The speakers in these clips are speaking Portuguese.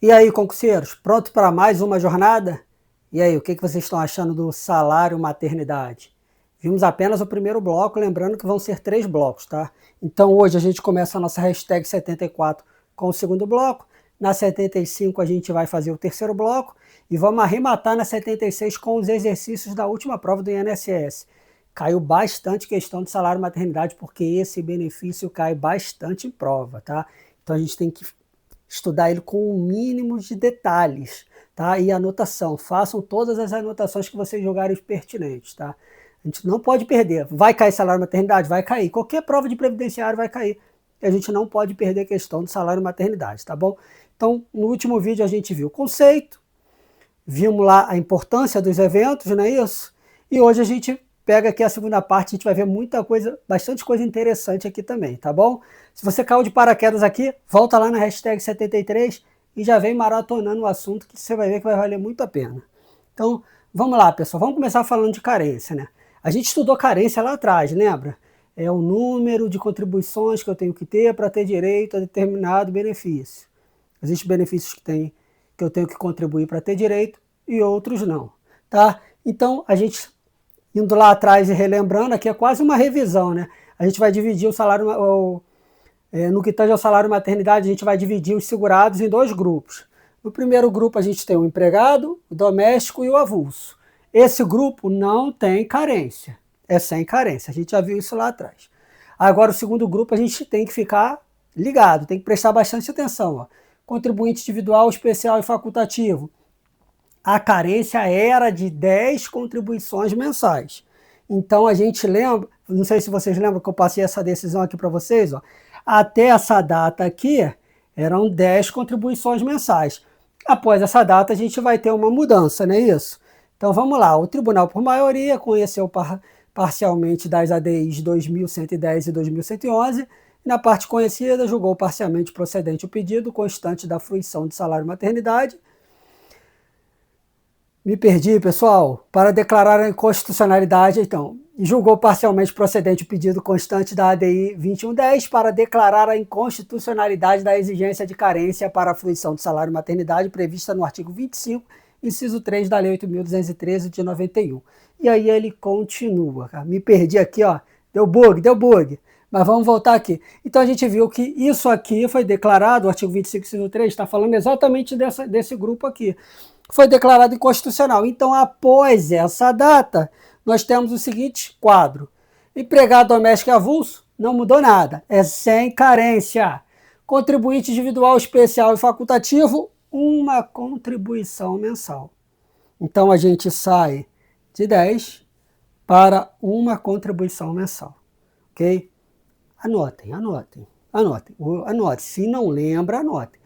E aí, concurseiros, pronto para mais uma jornada? E aí, o que vocês estão achando do salário maternidade? Vimos apenas o primeiro bloco, lembrando que vão ser 3 blocos, tá? Então hoje a gente começa a nossa hashtag 74 com o segundo bloco, na 75 a gente vai fazer o terceiro bloco e vamos arrematar na 76 com os exercícios da última prova do INSS. Caiu bastante questão de salário maternidade porque esse benefício cai bastante em prova, tá? Então a gente tem que estudar ele com o mínimo de detalhes, tá? E anotação, façam todas as anotações que vocês julgarem pertinentes, tá? A gente não pode perder. Vai cair salário maternidade? Vai cair. Qualquer prova de previdenciário vai cair. E a gente não pode perder a questão do salário maternidade, tá bom? Então, no último vídeo a gente viu o conceito, vimos lá a importância dos eventos, não é isso? E hoje a gente pega aqui a segunda parte, a gente vai ver muita coisa, bastante coisa interessante aqui também, tá bom? Se você caiu de paraquedas aqui, volta lá na hashtag 73 e já vem maratonando o assunto que você vai ver que vai valer muito a pena. Então, vamos lá, pessoal, vamos começar falando de carência, né? A gente estudou carência lá atrás, lembra? É o número de contribuições que eu tenho que ter para ter direito a determinado benefício. Existem benefícios que eu tenho que contribuir para ter direito e outros não, tá? Então, a gente indo lá atrás e relembrando, aqui é quase uma revisão, né? A gente vai dividir o salário, no que tange ao salário maternidade, a gente vai dividir os segurados em 2 grupos. No primeiro grupo a gente tem o empregado, o doméstico e o avulso. Esse grupo não tem carência, é sem carência, a gente já viu isso lá atrás. Agora o segundo grupo a gente tem que ficar ligado, tem que prestar bastante atenção, ó. Contribuinte individual, especial e facultativo. A carência era de 10 contribuições mensais. Então a gente lembra, não sei se vocês lembram que eu passei essa decisão aqui para vocês, ó, até essa data aqui eram 10 contribuições mensais. Após essa data a gente vai ter uma mudança, não é isso? Então vamos lá, o tribunal por maioria conheceu parcialmente das ADIs 2110 e 2111, e na parte conhecida julgou parcialmente procedente o pedido constante da fruição de salário maternidade. Me perdi, pessoal. Para declarar a inconstitucionalidade, então, julgou parcialmente procedente o pedido constante da ADI 2110 para declarar a inconstitucionalidade da exigência de carência para a fruição do salário maternidade prevista no artigo 25, inciso 3 da Lei 8.213 de 91. E aí ele continua. Cara. Me perdi aqui, ó. Deu bug. Mas vamos voltar aqui. Então a gente viu que isso aqui foi declarado, o artigo 25, inciso 3, está falando exatamente desse grupo aqui. Foi declarado inconstitucional. Então, após essa data, nós temos o seguinte quadro. Empregado doméstico e avulso, não mudou nada. É sem carência. Contribuinte individual, especial e facultativo, uma contribuição mensal. Então, a gente sai de 10 para uma contribuição mensal. Ok? Anotem. Anote. Se não lembra, anotem.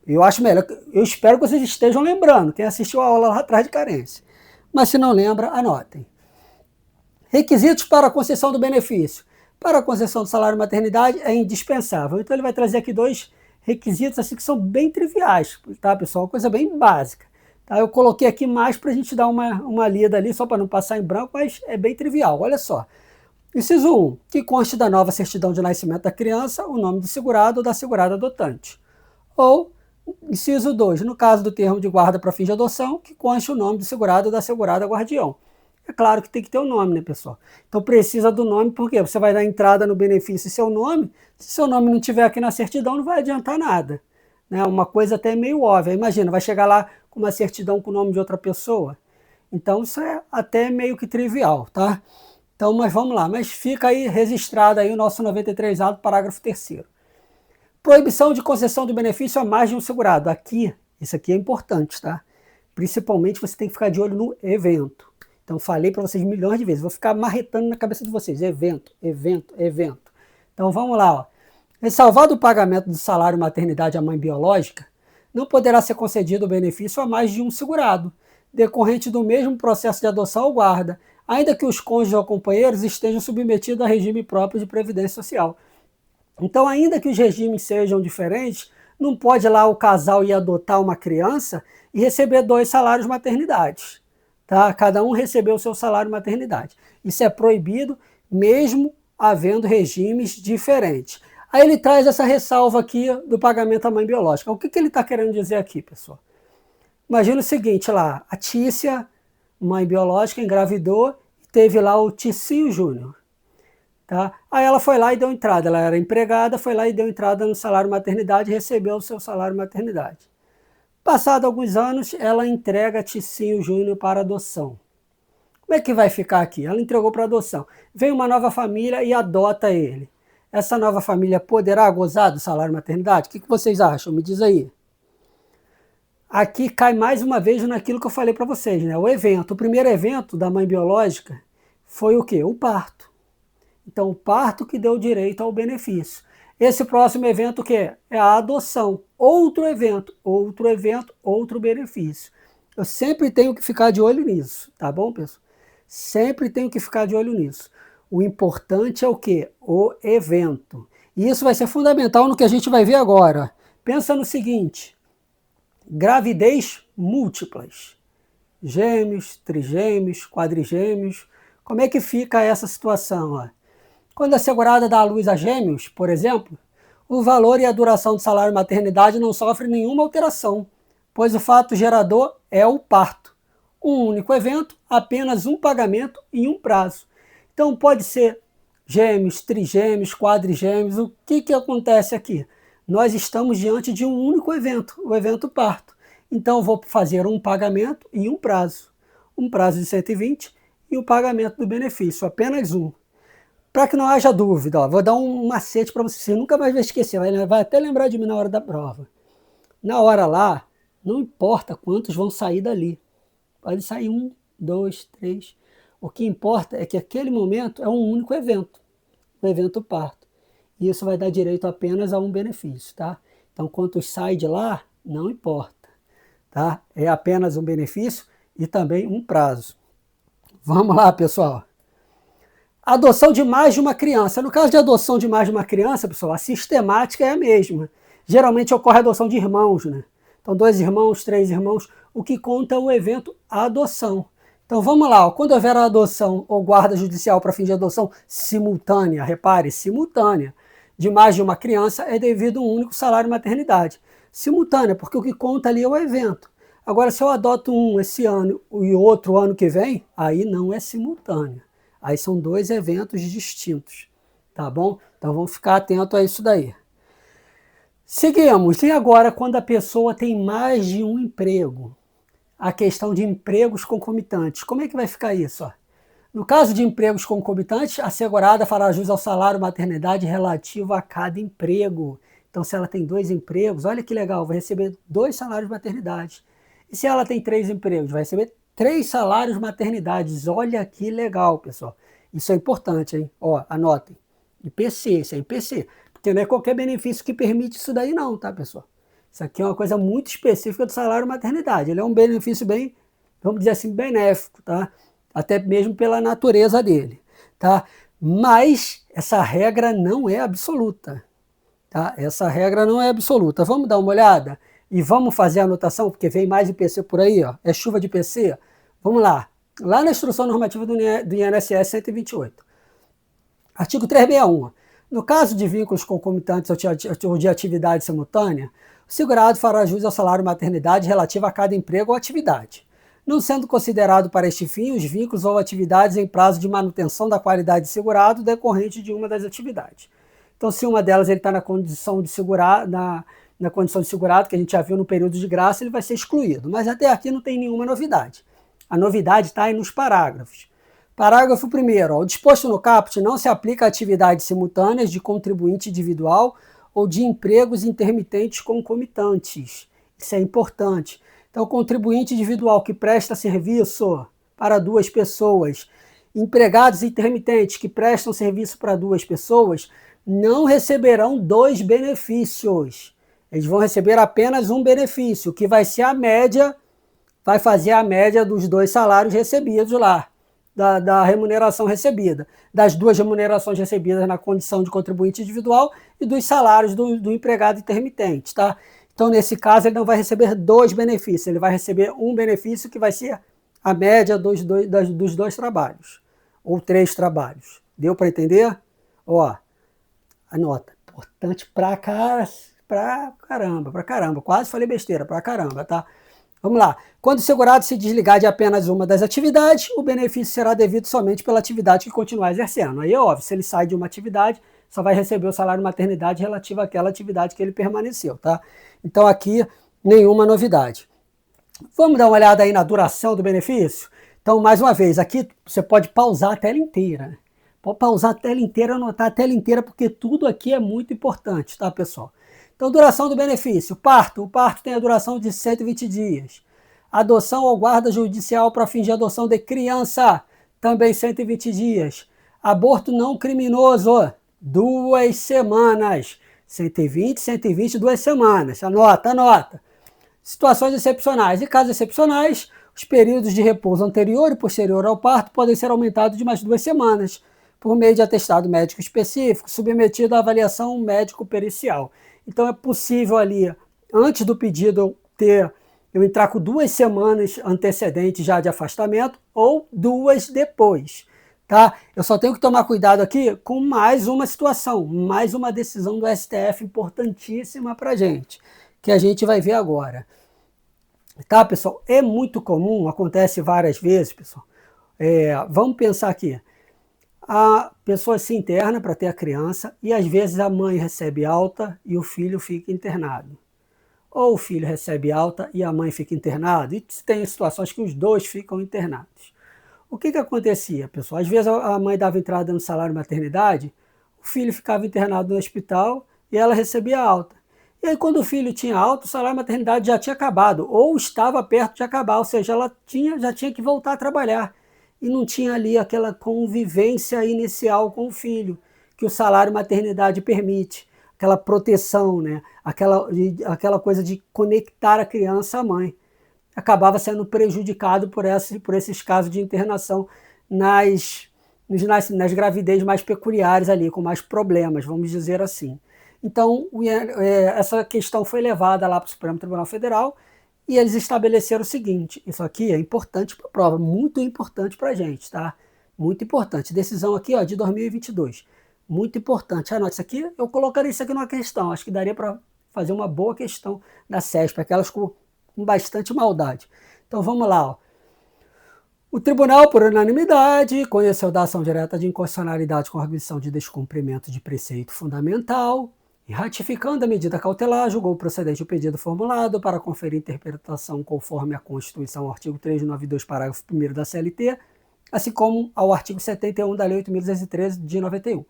Eu acho melhor, eu espero que vocês estejam lembrando, quem assistiu a aula lá atrás de carência. Mas se não lembra, anotem. Requisitos para a concessão do benefício. Para a concessão do salário maternidade é indispensável. Então ele vai trazer aqui 2 requisitos assim, que são bem triviais, tá, pessoal? Uma coisa bem básica. Tá? Eu coloquei aqui mais para a gente dar uma lida ali, só para não passar em branco, mas é bem trivial. Olha só. Inciso 1. Que conste da nova certidão de nascimento da criança o nome do segurado ou da segurada adotante. Ou inciso 2, no caso do termo de guarda para fins de adoção, que conste o nome do segurado ou da segurada guardião. É claro que tem que ter o nome, né, pessoal? Então precisa do nome, porque você vai dar entrada no benefício e seu nome. Se seu nome não estiver aqui na certidão, não vai adiantar nada. Né? Uma coisa até meio óbvia. Imagina, vai chegar lá com uma certidão com o nome de outra pessoa. Então isso é até meio que trivial, tá? Então, mas vamos lá. Mas fica aí registrado aí o nosso 93A do parágrafo 3º. Proibição de concessão do benefício a mais de um segurado. Isso aqui é importante, tá? Principalmente você tem que ficar de olho no evento. Então, falei para vocês milhões de vezes, vou ficar marretando na cabeça de vocês. Evento. Então, vamos lá. Ó. Ressalvado o pagamento do salário maternidade à mãe biológica, não poderá ser concedido o benefício a mais de um segurado, decorrente do mesmo processo de adoção ou guarda, ainda que os cônjuges ou companheiros estejam submetidos a regime próprio de previdência social. Então, ainda que os regimes sejam diferentes, não pode lá o casal ir adotar uma criança e receber 2 salários maternidade. Tá? Cada um recebeu o seu salário maternidade. Isso é proibido, mesmo havendo regimes diferentes. Aí ele traz essa ressalva aqui do pagamento à mãe biológica. O que ele está querendo dizer aqui, pessoal? Imagina o seguinte lá, a Tícia, mãe biológica, engravidou e teve lá o Ticinho Júnior. Tá? Aí ela foi lá e deu entrada, ela era empregada, foi lá e deu entrada no salário maternidade e recebeu o seu salário maternidade. Passado alguns anos, ela entrega Ticinho Júnior para adoção. Como é que vai ficar aqui? Ela entregou para adoção. Vem uma nova família e adota ele. Essa nova família poderá gozar do salário maternidade? O que vocês acham? Me diz aí. Aqui cai mais uma vez naquilo que eu falei para vocês, né? O evento, o primeiro evento da mãe biológica foi o quê? O parto. Então, o parto que deu direito ao benefício. Esse próximo evento o quê? É a adoção. Outro evento, outro benefício. Eu sempre tenho que ficar de olho nisso, tá bom, pessoal? Sempre tenho que ficar de olho nisso. O importante é o quê? O evento. E isso vai ser fundamental no que a gente vai ver agora. Pensa no seguinte, gravidez múltiplas. Gêmeos, trigêmeos, quadrigêmeos. Como é que fica essa situação? Ó? Quando a segurada dá à luz a gêmeos, por exemplo, o valor e a duração do salário maternidade não sofrem nenhuma alteração, pois o fato gerador é o parto. Um único evento, apenas um pagamento e um prazo. Então pode ser gêmeos, trigêmeos, quadrigêmeos. O que acontece aqui? Nós estamos diante de um único evento, o evento parto. Então eu vou fazer um pagamento e um prazo. Um prazo de 120 e o pagamento do benefício, apenas um. Para que não haja dúvida, ó, vou dar um macete para você nunca mais vai esquecer, vai até lembrar de mim na hora da prova. Na hora lá, não importa quantos vão sair dali. Pode sair 1, 2, 3. O que importa é que aquele momento é um único evento, o evento parto. E isso vai dar direito apenas a um benefício, tá? Então, quantos saem de lá, não importa, tá? É apenas um benefício e também um prazo. Vamos lá, pessoal. Adoção de mais de uma criança. No caso de adoção de mais de uma criança, pessoal, a sistemática é a mesma. Geralmente ocorre a adoção de irmãos, né? Então, 2 irmãos, 3 irmãos, o que conta é o evento adoção. Então, vamos lá. Ó. Quando houver a adoção ou guarda judicial para fim de adoção simultânea, repare, simultânea, de mais de uma criança, é devido a um único salário maternidade. Simultânea, porque o que conta ali é o evento. Agora, se eu adoto um esse ano e outro ano que vem, aí não é simultânea. Aí são 2 eventos distintos, tá bom? Então vamos ficar atento a isso daí. Seguimos. E agora, quando a pessoa tem mais de um emprego? A questão de empregos concomitantes. Como é que vai ficar isso? Ó? No caso de empregos concomitantes, a segurada fará jus ao salário maternidade relativo a cada emprego. Então, se ela tem 2 empregos, olha que legal, vai receber 2 salários maternidade. E se ela tem 3 empregos, vai receber 3 salários maternidades. Olha que legal, pessoal. Isso é importante, hein? Ó, anotem. IPC, isso é IPC. Porque não é qualquer benefício que permite isso daí não, tá, pessoal? Isso aqui é uma coisa muito específica do salário maternidade. Ele é um benefício bem, vamos dizer assim, benéfico, tá? Até mesmo pela natureza dele, tá? Mas essa regra não é absoluta, tá? Essa regra não é absoluta. Vamos dar uma olhada? E vamos fazer a anotação, porque vem mais IPC por aí, ó. É chuva de IPC. Vamos lá. Lá na instrução normativa do INSS 128. Artigo 361. No caso de vínculos concomitantes ou de atividade simultânea, o segurado fará jus ao salário maternidade relativo a cada emprego ou atividade, não sendo considerado para este fim os vínculos ou atividades em prazo de manutenção da qualidade de segurado decorrente de uma das atividades. Então, se uma delas ele está na condição de segurar, na condição de segurado, que a gente já viu no período de graça, ele vai ser excluído. Mas até aqui não tem nenhuma novidade. A novidade está aí nos parágrafos. Parágrafo 1º. O disposto no caput não se aplica a atividades simultâneas de contribuinte individual ou de empregos intermitentes concomitantes. Isso é importante. Então, contribuinte individual que presta serviço para 2 pessoas, empregados intermitentes que prestam serviço para 2 pessoas, não receberão 2 benefícios. Eles vão receber apenas um benefício, que vai ser a média, vai fazer a média dos 2 salários recebidos lá, da remuneração recebida, das 2 remunerações recebidas na condição de contribuinte individual e dos salários do empregado intermitente, tá? Então, nesse caso, ele não vai receber 2 benefícios, ele vai receber um benefício que vai ser a média dos 2 trabalhos, ou 3 trabalhos. Deu para entender? Ó, anota. Importante pra caramba. Quase falei besteira, pra caramba, tá? Vamos lá. Quando o segurado se desligar de apenas uma das atividades, o benefício será devido somente pela atividade que continuar exercendo. Aí é óbvio, se ele sai de uma atividade, só vai receber o salário maternidade relativo àquela atividade que ele permaneceu, tá? Então aqui, nenhuma novidade. Vamos dar uma olhada aí na duração do benefício? Então, mais uma vez, aqui você pode pausar a tela inteira. Pode pausar a tela inteira, anotar a tela inteira, porque tudo aqui é muito importante, tá, pessoal? Então, duração do benefício. O parto tem a duração de 120 dias. Adoção ou guarda judicial para fins de adoção de criança, também 120 dias. Aborto não criminoso, 2 semanas. 120, 2 semanas. Anota. Situações excepcionais. Em casos excepcionais, os períodos de repouso anterior e posterior ao parto podem ser aumentados de mais 2 semanas, por meio de atestado médico específico, submetido à avaliação médico-pericial. Então é possível ali, antes do pedido, eu entrar com 2 semanas antecedentes já de afastamento ou 2 depois. Tá? Eu só tenho que tomar cuidado aqui com mais uma situação, mais uma decisão do STF importantíssima para a gente, que a gente vai ver agora. Tá, pessoal? É muito comum, acontece várias vezes, pessoal. Vamos pensar aqui. A pessoa se interna para ter a criança e às vezes a mãe recebe alta e o filho fica internado. Ou o filho recebe alta e a mãe fica internada. E tem situações que os dois ficam internados. O que acontecia, pessoal? Às vezes a mãe dava entrada no salário maternidade, o filho ficava internado no hospital e ela recebia alta. E aí quando o filho tinha alta, o salário maternidade já tinha acabado, ou estava perto de acabar, ou seja, ela já tinha que voltar a trabalhar. E não tinha ali aquela convivência inicial com o filho, que o salário maternidade permite, aquela proteção, né? aquela coisa de conectar a criança à mãe. Acabava sendo prejudicado por esses casos de internação nas gravidez mais peculiares ali, com mais problemas, vamos dizer assim. Então, essa questão foi levada lá para o Supremo Tribunal Federal e eles estabeleceram o seguinte, isso aqui é importante para a prova, muito importante para a gente, tá? Muito importante. Decisão aqui, ó, de 2022. Muito importante. Anote isso aqui, eu colocaria isso aqui numa questão, acho que daria para fazer uma boa questão da CESP, aquelas com bastante maldade. Então vamos lá, ó. O tribunal, por unanimidade, conheceu da ação direta de inconstitucionalidade com arguição de descumprimento de preceito fundamental e, ratificando a medida cautelar, julgou procedente o pedido formulado para conferir interpretação conforme a Constituição, artigo 392, parágrafo 1º da CLT, assim como ao artigo 71 da Lei 8.213 de 91,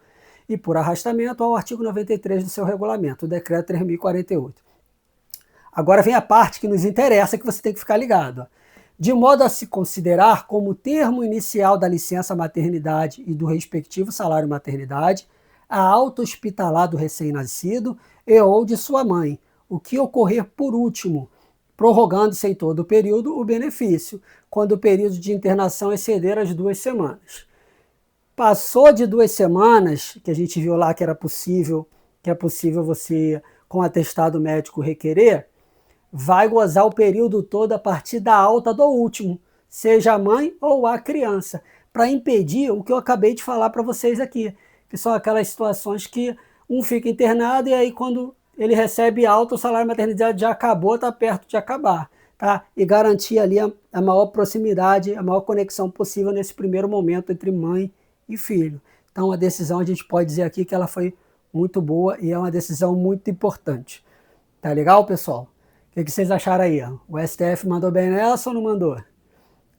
e por arrastamento ao artigo 93 do seu regulamento, o decreto 3.048. Agora vem a parte que nos interessa, que você tem que ficar ligado. De modo a se considerar como termo inicial da licença maternidade e do respectivo salário maternidade, a alta hospitalar do recém-nascido e ou de sua mãe, o que ocorrer por último, prorrogando-se em todo o período o benefício, quando o período de internação exceder as 2 semanas. Passou de 2 semanas, que a gente viu lá que é possível você, com atestado médico, requerer, vai gozar o período todo a partir da alta do último, seja a mãe ou a criança, para impedir o que eu acabei de falar para vocês aqui, que são aquelas situações que um fica internado e aí quando ele recebe alta, o salário maternidade já acabou, está perto de acabar, tá? E garantir ali a maior proximidade, a maior conexão possível nesse primeiro momento entre mãe e filho. Então a decisão a gente pode dizer aqui que ela foi muito boa e é uma decisão muito importante. Tá legal, pessoal? O que vocês acharam aí? O STF mandou bem nessa ou não mandou?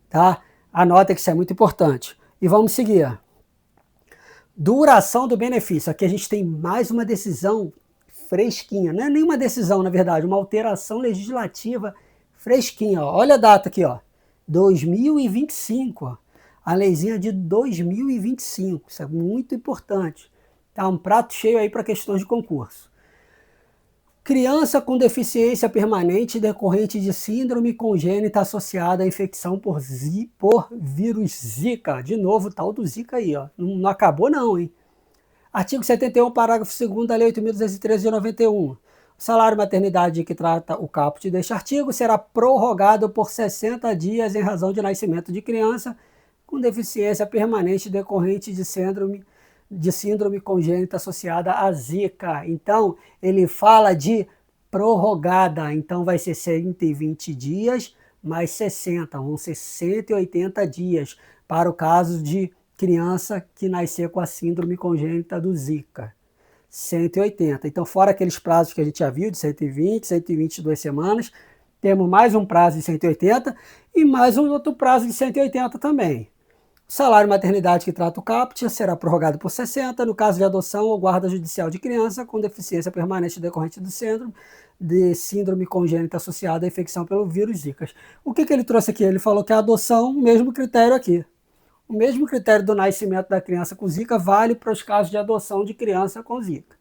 Tá? Anota que isso é muito importante. E vamos seguir. Duração do benefício. Aqui a gente tem mais uma decisão fresquinha. Não é nenhuma decisão, na verdade, uma alteração legislativa fresquinha. Ó. Olha a data aqui, ó. 2025. Ó. A leizinha de 2025. Isso é muito importante. Tá? Um prato cheio aí para questões de concurso. Criança com deficiência permanente decorrente de síndrome congênita associada à infecção por vírus Zika. De novo, tal do Zika aí, ó. Não acabou não, hein? Artigo 71, parágrafo 2º da Lei 8.213 de 91. O salário maternidade que trata o caput deste artigo será prorrogado por 60 dias em razão de nascimento de criança com deficiência permanente decorrente de síndrome de síndrome congênita associada à Zika. Então, ele fala de prorrogada, então vai ser 120 dias mais 60, vão ser 180 dias para o caso de criança que nascer com a síndrome congênita do Zika. 180. Então, fora aqueles prazos que a gente já viu, de 120, 122 semanas, temos mais um prazo de 180 e mais um outro prazo de 180 também. O salário maternidade que trata o CAPT será prorrogado por 60, no caso de adoção ou guarda judicial de criança com deficiência permanente decorrente do síndrome congênita associada à infecção pelo vírus Zika. O que ele trouxe aqui? Ele falou que a adoção, o mesmo critério aqui. O mesmo critério do nascimento da criança com Zika vale para os casos de adoção de criança com Zika.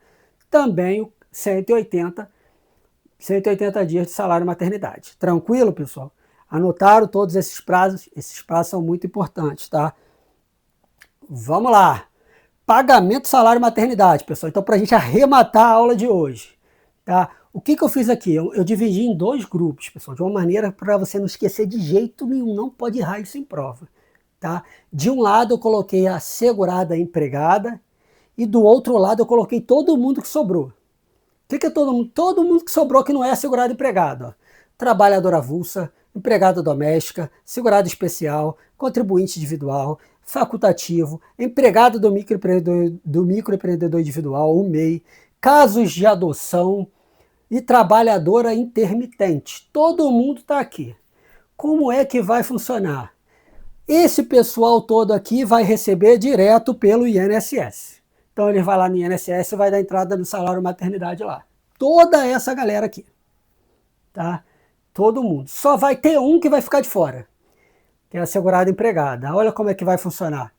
Também 180 dias de salário maternidade. Tranquilo, pessoal? Anotaram todos esses prazos? Esses prazos são muito importantes, tá? Vamos lá. Pagamento salário maternidade, pessoal. Então, para a gente arrematar a aula de hoje, tá? O que eu fiz aqui? Eu dividi em 2 grupos, pessoal, de uma maneira para você não esquecer de jeito nenhum, não pode errar isso em prova. Tá? De um lado eu coloquei a segurada empregada e do outro lado eu coloquei todo mundo que sobrou. O que é todo mundo? Todo mundo que sobrou que não é segurado empregado. Ó. Trabalhadora avulsa, empregada doméstica, segurado especial, contribuinte individual, facultativo, empregado do microempreendedor individual, o MEI, casos de adoção e trabalhadora intermitente. Todo mundo está aqui. Como é que vai funcionar? Esse pessoal todo aqui vai receber direto pelo INSS. Então ele vai lá no INSS e vai dar entrada no salário maternidade lá. Toda essa galera aqui. Tá? Todo mundo. Só vai ter um que vai ficar de fora. Que é a segurada empregada. Olha como é que vai funcionar.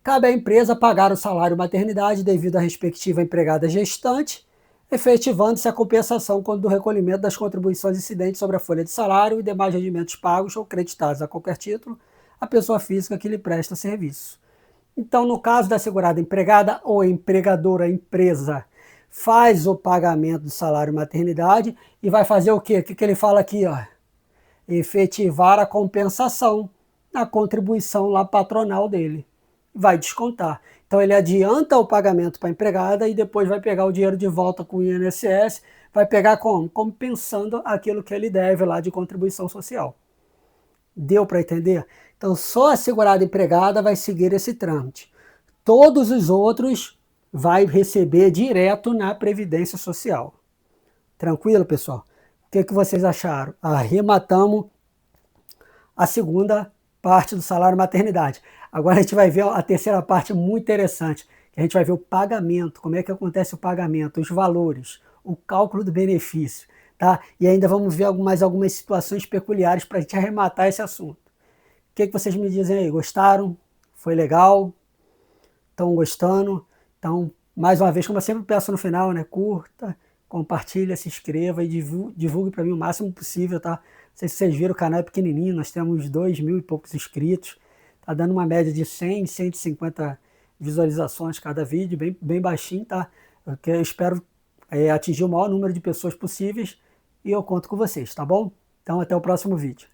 Cabe à empresa pagar o salário maternidade devido à respectiva empregada gestante, efetivando-se a compensação do recolhimento das contribuições incidentes sobre a folha de salário e demais rendimentos pagos ou creditados a qualquer título a pessoa física que lhe presta serviço. Então, no caso da segurada empregada ou empregadora empresa, faz o pagamento do salário maternidade e vai fazer o quê? O que ele fala aqui? Ó? Efetivar a compensação na contribuição lá patronal dele. Vai descontar. Então, ele adianta o pagamento para a empregada e depois vai pegar o dinheiro de volta com o INSS, vai pegar como? Compensando aquilo que ele deve lá de contribuição social. Deu para entender? Então, só a segurada empregada vai seguir esse trâmite. Todos os outros vai receber direto na Previdência Social. Tranquilo, pessoal? O que vocês acharam? Arrematamos a segunda parte do salário maternidade. Agora a gente vai ver a terceira parte muito interessante, que a gente vai ver o pagamento, como é que acontece o pagamento, os valores, o cálculo do benefício. Tá? E ainda vamos ver mais algumas situações peculiares para a gente arrematar esse assunto. O que vocês me dizem aí? Gostaram? Foi legal? Estão gostando? Então, mais uma vez, como eu sempre peço no final, né? Curta, compartilha, se inscreva e divulgue para mim o máximo possível, tá? Não sei se vocês viram, o canal é pequenininho, nós temos 2.000 e poucos inscritos. Tá dando uma média de 100, 150 visualizações cada vídeo, bem baixinho, tá? Eu espero atingir o maior número de pessoas possíveis e eu conto com vocês, tá bom? Então, até o próximo vídeo.